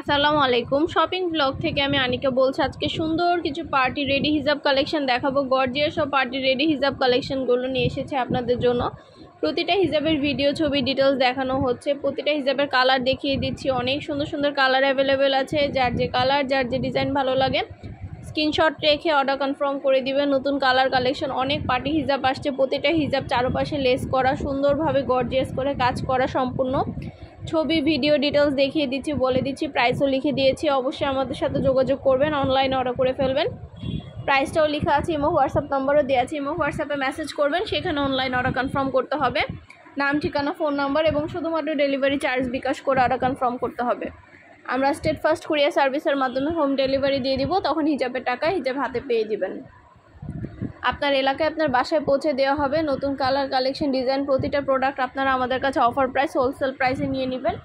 আসসালামু আলাইকুম। Shopping blog থেকে আমি আনিকা বলছি। আজকে সুন্দর কিছু পার্টি রেডি হিজাব কালেকশন দেখাবো। গর্জিয়াস সব পার্টি রেডি হিজাব কালেকশনগুলো নিয়ে এসেছে আপনাদের জন্য। প্রতিটা হিজাবের ভিডিও ছবি ডিটেলস দেখানো হচ্ছে। প্রতিটা হিজাবের কালার দেখিয়ে দিচ্ছি। অনেক সুন্দর সুন্দর কালার অ্যাভেলেবেল আছে। যার যে কালার, যার যে ডিজাইন ভালো লাগে স্ক্রিনশট রেখে অর্ডার কনফার্ম করে দিবেন। নতুন কালার কালেকশন, অনেক পার্টি হিজাব আসছে। প্রতিটা হিজাব চারপাশে লেস করা, সুন্দরভাবে গর্জিয়াস করে কাজ করা সম্পূর্ণ। ছবি ভিডিও ডিটেলস দেখিয়ে দিচ্ছি, বলে দিচ্ছি, প্রাইসও লিখে দিয়েছি। অবশ্যই আমাদের সাথে যোগাযোগ করবেন, অনলাইনে অর্ডার করে ফেলবেন। প্রাইসটাও লেখা আছে, ইমো হোয়াটসঅ্যাপ নাম্বারও দেওয়া আছে। ইমো হোয়াটসঅ্যাপে মেসেজ করবেন, সেখানে অনলাইন অর্ডার কনফার্ম করতে হবে। নাম, ঠিকানা, ফোন নাম্বার এবং শুধুমাত্র ডেলিভারি চার্জ বিকাশ করে অর্ডার কনফার্ম করতে হবে। আমরা স্টেট ফার্স্ট কুরিয়ার সার্ভিসের মাধ্যমে হোম ডেলিভারি দিয়ে দিব। তখন হিজাবের টাকা হিজাব হাতে পেয়ে দিবেন। আপনার এলাকায় আপনার বাসায় পৌঁছে দেওয়া হবে। নতুন কালার কালেকশন ডিজাইন প্রতিটা প্রোডাক্ট আপনারা আমাদের কাছে অফার প্রাইস, হোলসেল প্রাইসে নিয়ে নেবেন।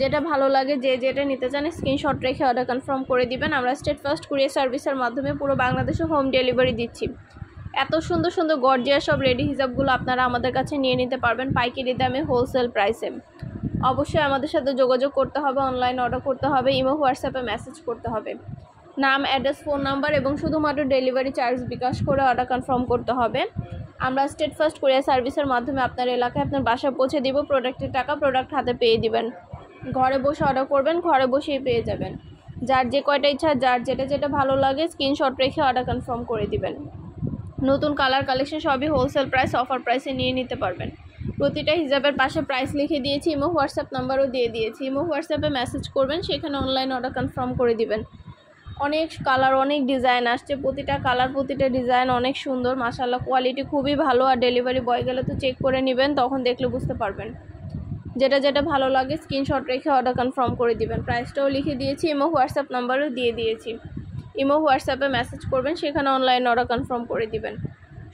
যেটা ভালো লাগে, যে যেটা নিতে চান স্ক্রিনশট রেখে অর্ডার কনফার্ম করে দিবেন। আমরা স্টেট ফার্স্ট কুরিয়ার সার্ভিসের মাধ্যমে পুরো বাংলাদেশে হোম ডেলিভারি দিচ্ছি। এত সুন্দর সুন্দর গর্জিয়াস সব রেডি হিজাবগুলো আপনারা আমাদের কাছে নিয়ে নিতে পারবেন পাইকারি দামে, হোলসেল প্রাইসে। অবশ্যই আমাদের সাথে যোগাযোগ করতে হবে, অনলাইন অর্ডার করতে হবে, ইমো হোয়াটসঅ্যাপে মেসেজ করতে হবে। নাম, অ্যাড্রেস, ফোন নাম্বার এবং শুধুমাত্র ডেলিভারি চার্জ বিকাশ করে অর্ডার কনফার্ম করতে হবে। আমরা স্টেট ফার্স্ট কুরিয়ার সার্ভিসের মাধ্যমে আপনার এলাকায় আপনার বাসায় পৌঁছে দিব। প্রোডাক্টের টাকা প্রোডাক্ট হাতে পেয়ে দিবেন। ঘরে বসে অর্ডার করবেন, ঘরে বসেই পেয়ে যাবেন। যার যে কয়টা ইচ্ছা, যার যেটা যেটা ভালো লাগে স্ক্রিনশট রেখে অর্ডার কনফার্ম করে দিবেন। নতুন কালার কালেকশন সবই হোলসেল প্রাইস, অফার প্রাইসে নিয়ে নিতে পারবেন। প্রতিটা হিজাবের পাশে প্রাইস লিখে দিয়েছি, ইমো হোয়াটসঅ্যাপ নাম্বারও দিয়ে দিয়েছি। ইমো হোয়াটসঅ্যাপে মেসেজ করবেন, সেখানে অনলাইন অর্ডার কনফার্ম করে দিবেন। অনেক কালার, অনেক ডিজাইন আসছে। প্রতিটা কালার, প্রতিটা ডিজাইন অনেক সুন্দর মাশাআল্লাহ। কোয়ালিটি খুবই ভালো। আর ডেলিভারি বয় গেলে তো চেক করে নেবেন, তখন দেখলে বুঝতে পারবেন। যেটা যেটা ভালো লাগে স্ক্রিনশট রেখে অর্ডার কনফার্ম করে দিবেন। প্রাইসটাও লিখে দিয়েছি, ইমো হোয়াটসঅ্যাপ নাম্বারও দিয়ে দিয়েছি। ইমো হোয়াটসঅ্যাপে মেসেজ করবেন, সেখানে অনলাইন অর্ডার কনফার্ম করে দিবেন।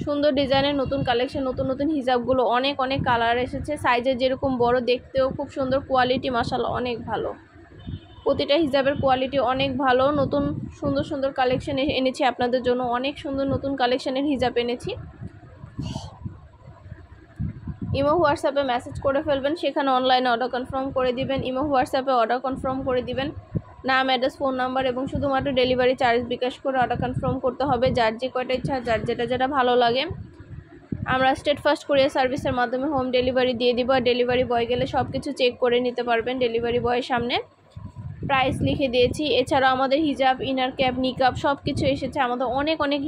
সুন্দর ডিজাইনের নতুন কালেকশন, নতুন নতুন হিজাবগুলো অনেক অনেক কালার এসেছে। সাইজে যেরকম বড়, দেখতেও খুব সুন্দর। কোয়ালিটি মাশাআল্লাহ অনেক ভালো। প্রতিটা হিজাবের কোয়ালিটি অনেক ভালো। নতুন সুন্দর সুন্দর কালেকশন এনেছি আপনাদের জন্য। অনেক সুন্দর নতুন কালেকশনের হিজাব এনেছি। ইমো হোয়াটসঅ্যাপে মেসেজ করে ফেলবেন, সেখানে অনলাইনে অর্ডার কনফার্ম করে দিবেন। ইমো হোয়াটসঅ্যাপে অর্ডার কনফার্ম করে দিবেন। নাম, অ্যাড্রেস, ফোন নাম্বার এবং শুধুমাত্র ডেলিভারি চার্জ বিকাশ করে অর্ডার কনফার্ম করতে হবে। যার যে কয়টা ইচ্ছা, যার যেটা যেটা ভালো লাগে আমরা স্টেট ফার্স্ট কুরিয়ার সার্ভিসের মাধ্যমে হোম ডেলিভারি দিয়ে দিব। আর ডেলিভারি বয় গেলে সব কিছু চেক করে নিতে পারবেন ডেলিভারি বয়ের সামনে। প্রাইস লিখে দিয়েছি। এছাড়াও আমাদের হিজাব, ইনার ক্যাপ, নিকাব সব কিছু এসেছে। আমাদের অনেক অনেক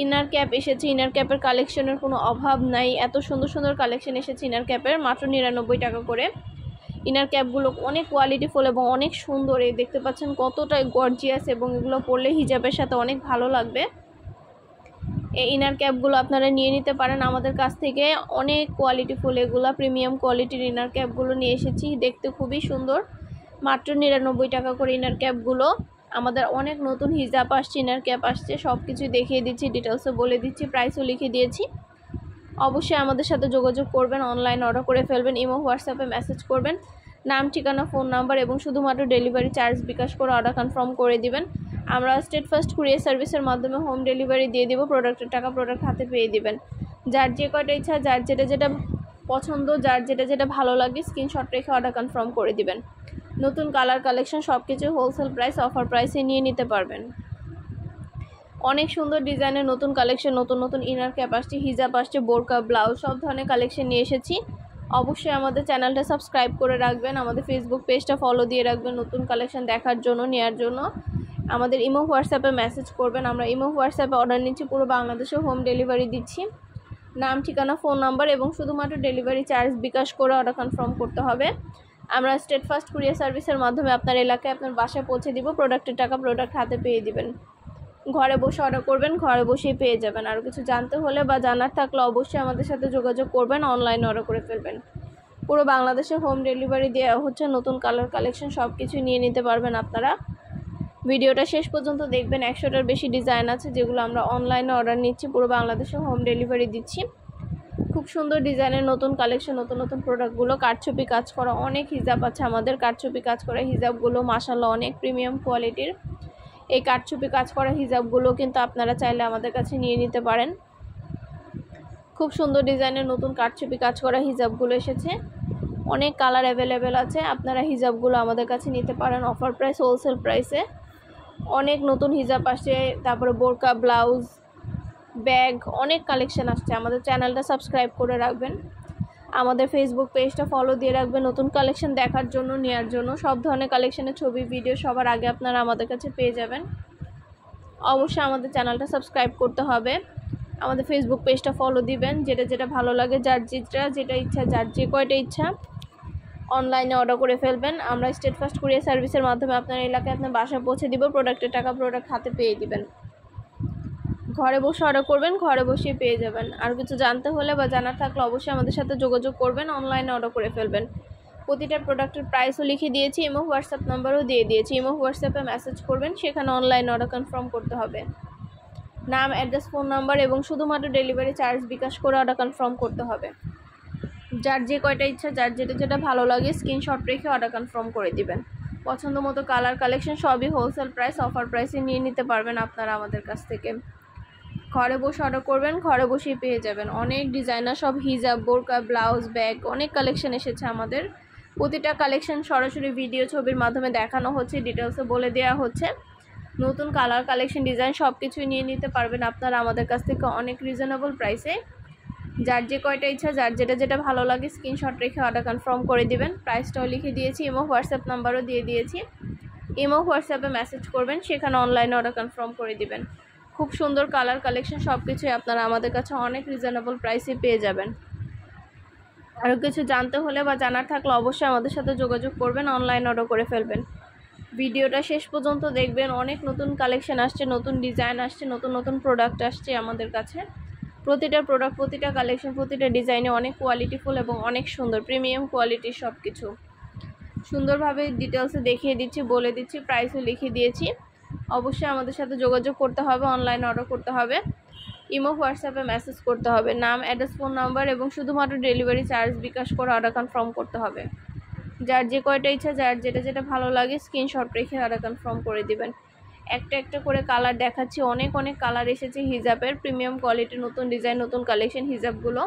ইনার ক্যাপ এসেছে। ইনার ক্যাপের কালেকশনের কোনো অভাব নাই। এত সুন্দর সুন্দর কালেকশন এসেছে ইনার ক্যাপের, মাত্র 99 টাকা করে। ইনার ক্যাপগুলো অনেক কোয়ালিটিফুল এবং অনেক সুন্দর। এই দেখতে পাচ্ছেন কতটা গর্জিয়াস, এবং এগুলো পরলে হিজাবের সাথে অনেক ভালো লাগবে। এই ইনার ক্যাপগুলো আপনারা নিয়ে নিতে পারেন আমাদের কাছ থেকে। অনেক কোয়ালিটিফুল, এগুলো প্রিমিয়াম কোয়ালিটির ইনার ক্যাপগুলো নিয়ে এসেছি। দেখতে খুবই সুন্দর। মাত্র 99 টাকা করে ইনার ক্যাপগুলো। আমাদের অনেক নতুন হিজাব আসছে, ইনার ক্যাপ আসছে, সব কিছু দেখিয়ে দিচ্ছি, ডিটেলসও বলে দিচ্ছি, প্রাইসও লিখে দিয়েছি। অবশ্যই আমাদের সাথে যোগাযোগ করবেন, অনলাইন অর্ডার করে ফেলবেন। ইমো হোয়াটসঅ্যাপে মেসেজ করবেন, নাম, ঠিকানা, ফোন নাম্বার এবং শুধুমাত্র ডেলিভারি চার্জ বিকাশ করে অর্ডার কনফার্ম করে দিবেন। আমরা স্টেট ফার্স্ট কুরিয়ার সার্ভিসের মাধ্যমে হোম ডেলিভারি দিয়ে দিব। প্রোডাক্টের টাকা প্রোডাক্ট হাতে পেয়ে দিবেন। যার যে কয়টা ইচ্ছা, যার যেটা যেটা পছন্দ, যার যেটা যেটা ভালো লাগে স্ক্রিনশট রেখে অর্ডার কনফার্ম করে দিবেন। নতুন কালার কালেকশন সব কিছু হোলসেল প্রাইস, অফার প্রাইসে নিয়ে নিতে পারবেন। অনেক সুন্দর ডিজাইনের নতুন কালেকশন, নতুন নতুন ইনার ক্যাপ আসছে, হিজাব আসছে, বোরকা, ব্লাউজ সব ধরনের কালেকশন নিয়ে এসেছি। অবশ্যই আমাদের চ্যানেলটা সাবস্ক্রাইব করে রাখবেন, আমাদের ফেসবুক পেজটা ফলো দিয়ে রাখবেন নতুন কালেকশন দেখার জন্য, নেওয়ার জন্য। আমাদের ইমো হোয়াটসঅ্যাপে মেসেজ করবেন। আমরা ইমো হোয়াটসঅ্যাপে অর্ডার নিচ্ছি, পুরো বাংলাদেশে হোম ডেলিভারি দিচ্ছি। নাম, ঠিকানা, ফোন নাম্বার এবং শুধুমাত্র ডেলিভারি চার্জ বিকাশ করে অর্ডার কনফার্ম করতে হবে। আমরা স্টেট ফার্স্ট কুরিয়ার সার্ভিসের মাধ্যমে আপনার এলাকায় আপনার বাসায় পৌঁছে দিব। প্রোডাক্টের টাকা প্রোডাক্ট হাতে পেয়ে দিবেন। ঘরে বসে অর্ডার করবেন, ঘরে বসেই পেয়ে যাবেন। আর কিছু জানতে হলে বা জানার থাকলে অবশ্যই আমাদের সাথে যোগাযোগ করবেন, অনলাইন অর্ডার করে ফেলবেন। পুরো বাংলাদেশে হোম ডেলিভারি দেওয়া হচ্ছে। নতুন কালার কালেকশন সব কিছু নিয়ে নিতে পারবেন আপনারা। ভিডিওটা শেষ পর্যন্ত দেখবেন। 100টার বেশি ডিজাইন আছে, যেগুলো আমরা অনলাইনে অর্ডার নিচ্ছি, পুরো বাংলাদেশে হোম ডেলিভারি দিচ্ছি। খুব সুন্দর ডিজাইনের নতুন কালেকশন, নতুন নতুন প্রোডাক্টগুলো। কারচুপি কাজ করা অনেক হিজাব আছে আমাদের। কারচুপি কাজ করা হিজাবগুলো মাশাআল্লাহ অনেক প্রিমিয়াম কোয়ালিটির। এই কারচুপি কাজ করা হিজাবগুলো কিন্তু আপনারা চাইলে আমাদের কাছে নিয়ে নিতে পারেন। খুব সুন্দর ডিজাইনের নতুন কারচুপি কাজ করা হিজাবগুলো এসেছে। অনেক কালার অ্যাভেলেবেল আছে। আপনারা হিজাবগুলো আমাদের কাছে নিতে পারেন অফার প্রাইস, হোলসেল প্রাইসে। অনেক নতুন হিজাব আসছে, তারপরে বোরকা, ব্লাউজ, ব্যাগ, অনেক কালেকশন আসছে। আমাদের চ্যানেলটা সাবস্ক্রাইব করে রাখবেন, আমাদের ফেসবুক পেজটা ফলো দিয়ে রাখবেন নতুন কালেকশন দেখার জন্য, নেওয়ার জন্য। সব ধরনের কালেকশনের ছবি, ভিডিও সবার আগে আপনারা আমাদের কাছে পেয়ে যাবেন। অবশ্যই আমাদের চ্যানেলটা সাবস্ক্রাইব করতে হবে, আমাদের ফেসবুক পেজটা ফলো দিবেন। যেটা যেটা ভালো লাগে, যার যেটা ইচ্ছা, যার যে কয়টা ইচ্ছা অনলাইনে অর্ডার করে ফেলবেন। আমরা স্টেট ফার্স্ট কুরিয়ার সার্ভিসের মাধ্যমে আপনার এলাকায় আপনার বাসায় পৌঁছে দিব। প্রোডাক্টের টাকা প্রোডাক্ট হাতে পেয়ে দিবেন। ঘরে বসে অর্ডার করবেন, ঘরে বসেই পেয়ে যাবেন। আর কিছু জানতে হলে বা জানার থাকলে অবশ্যই আমাদের সাথে যোগাযোগ করবেন, অনলাইনে অর্ডার করে ফেলবেন। প্রতিটা প্রোডাক্টের প্রাইসও লিখে দিয়েছি, ইমো হোয়াটসঅ্যাপ নাম্বারও দিয়ে দিয়েছি। ইমো হোয়াটসঅ্যাপে মেসেজ করবেন, সেখানে অনলাইন অর্ডার কনফার্ম করতে হবে। নাম, অ্যাড্রেস, ফোন নাম্বার এবং শুধুমাত্র ডেলিভারি চার্জ বিকাশ করে অর্ডার কনফার্ম করতে হবে। যার যে কয়টা ইচ্ছা, যার যেটা ভালো লাগে স্ক্রিনশট রেখে অর্ডার কনফার্ম করে দিবেন। পছন্দ মতো কালার, কালেকশন সবই হোলসেল প্রাইস, অফার প্রাইসে নিয়ে নিতে পারবেন আপনারা আমাদের কাছ থেকে। ঘরে বসে অর্ডার করবেন, ঘরে বসেই পেয়ে যাবেন। অনেক ডিজাইনার সব হিজাব, বোরকা, ব্লাউজ, ব্যাগ, অনেক কালেকশন এসেছে আমাদের। প্রতিটা কালেকশন সরাসরি ভিডিও, ছবির মাধ্যমে দেখানো হচ্ছে, ডিটেলসে বলে দেওয়া হচ্ছে। নতুন কালার, কালেকশন, ডিজাইন সব কিছুই নিয়ে নিতে পারবেন আপনারা আমাদের কাছ থেকে অনেক রিজনেবল প্রাইসে। যার যে কয়টা ইচ্ছা, যার যেটা ভালো লাগে স্ক্রিনশট রেখে অর্ডার কনফার্ম করে দিবেন। প্রাইসটাও লিখে দিয়েছি, ইমো হোয়াটসঅ্যাপ নাম্বারও দিয়ে দিয়েছি। ইমো হোয়াটসঅ্যাপে মেসেজ করবেন, সেখানে অনলাইনে অর্ডার কনফার্ম করে দিবেন। খুব সুন্দর কালার, কালেকশন সব কিছুই আপনারা আমাদের কাছে অনেক রিজনেবল প্রাইসে পেয়ে যাবেন। আরও কিছু জানতে হলে বা জানার থাকলে অবশ্যই আমাদের সাথে যোগাযোগ করবেন, অনলাইন অর্ডার করে ফেলবেন। ভিডিওটা শেষ পর্যন্ত দেখবেন, অনেক নতুন কালেকশন আসছে, নতুন ডিজাইন আসছে, নতুন প্রোডাক্ট আসছে আমাদের কাছে। প্রতিটা প্রোডাক্ট, প্রতিটা কালেকশন, প্রতিটা ডিজাইনে অনেক কোয়ালিটিফুল এবং অনেক সুন্দর, প্রিমিয়াম কোয়ালিটির সব কিছু সুন্দরভাবে ডিটেলসে দেখিয়ে দিচ্ছি, বলে দিচ্ছি, প্রাইসও লিখে দিয়েছি। অবশ্যই আমাদের সাথে যোগাযোগ করতে হবে, অনলাইন অর্ডার করতে হবে, ইমো হোয়াটসঅ্যাপে মেসেজ করতে হবে। নাম, অ্যাড্রেস, ফোন নাম্বার এবং শুধুমাত্র ডেলিভারি চার্জ বিকাশ করে অর্ডার কনফার্ম করতে হবে। যার যে কয়টা ইচ্ছা, যার যেটা ভালো লাগে স্ক্রিনশট রেখে অর্ডার কনফার্ম করে দিবেন। একটা একটা করে কালার দেখাচ্ছি, অনেক কালার এসেছে হিজাবের, প্রিমিয়াম কোয়ালিটির নতুন ডিজাইন, নতুন কালেকশন হিজাবগুলো।